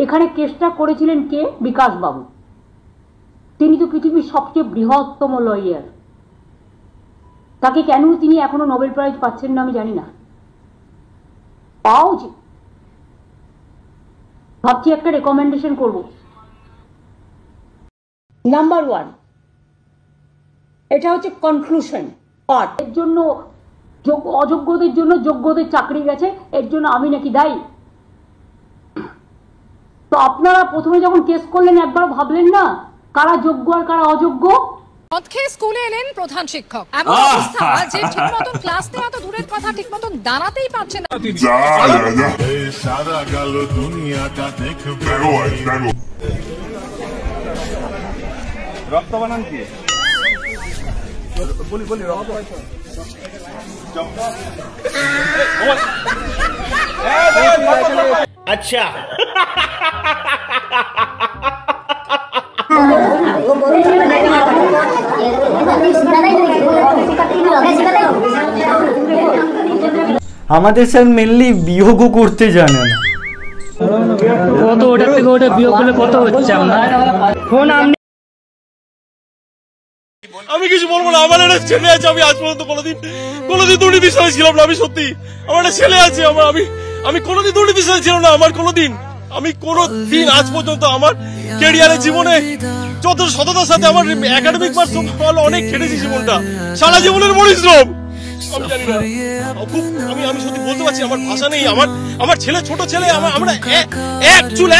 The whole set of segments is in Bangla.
এখানে কেসটা করেছিলেন কে? বিকাশ বাবু। তিনি তো পৃথিবীর সবচেয়ে বৃহত্তম লয়ার। তাকে কেন তিনি এখনো নোবেল প্রাইজ পাচ্ছেন না আমি জানি না। পাওয়া উচিত। ভাবছি একটা রেকমেন্ডেশন করব। নাম্বার 1, এটা হচ্ছে কনক্লুশন পার্ট। এর জন্য অযোগ্যদের জন্য যোগ্যদের চাকরি গেছে, এর জন্য আমি নাকি দায়ী। তো আপনারা প্রথমে যখন কেস করলেন একবার ভাবলেন না কারা যোগ্য আর কারা অযোগ্য? মদ খেয়ে স্কুলে এলেন প্রধান শিক্ষক, এমন অবস্থা যে ঠিক মতন ক্লাস নেওয়া তো দূরের কথা, ঠিক মতন দাঁড়াতেই পারছেন না। রক্ত বানান কি বলি রক্ত আচ্ছা আমাদের স্যার মেনলি বিয়োগও করতে জানে না। কত ওটার থেকে ওটা বিয়োগ করলে কত হচ্ছে? আমি কিছু বলবো না। আমার একটা ছেলে আছে, আমি আজ পর্যন্ত কোনোদিন দুর্নীতির সাথে ছিলাম না। আমি সত্যি আমার একটা ছেলে আছে, আমি কোনোদিন দুর্নীতির সাথে ছিলাম না। আমি কোনোদিন আজ পর্যন্ত আমার ক্যারিয়ারের জীবনে যত সততার সাথে আমার একাডেমিক মার্কস অনেক খেটেছি জীবনটা, সারা জীবনের পরিশ্রম। আমি জানি না, আমি সত্যি বলতে পারছি, আমার ভাষা নেই। আমার ছেলে, ছোট ছেলে, আমরা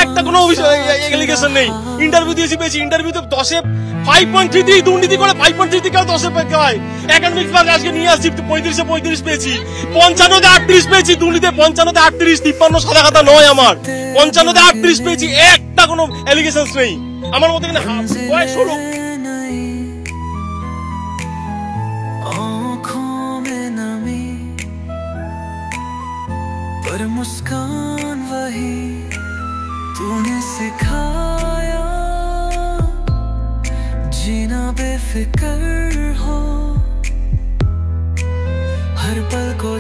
একটা কোনো এলিগেশন নেই। ইন্টারভিউ দিয়েছি, পেয়েছি। ইন্টারভিউতে 10-এ 5.33 দুর্নীতি করে 5.33 কেউ 10-এ পায়। একাডেমিক মার্ক আজকে নিয়ে আসছি 35-এ 35 পেয়েছি, 55-তে 38 পেয়েছি। দুর্নীতি 55-তে 38, 53 সাদা খাতা নয় আমার, 55-তে 38 পেয়েছি। একটা কোনো এলিগেশন নেই আমার মধ্যে। কয়েক ষোলো पर मुस्कान वही तूने सिखाया, जीना बेफिक्र हो, हर पल को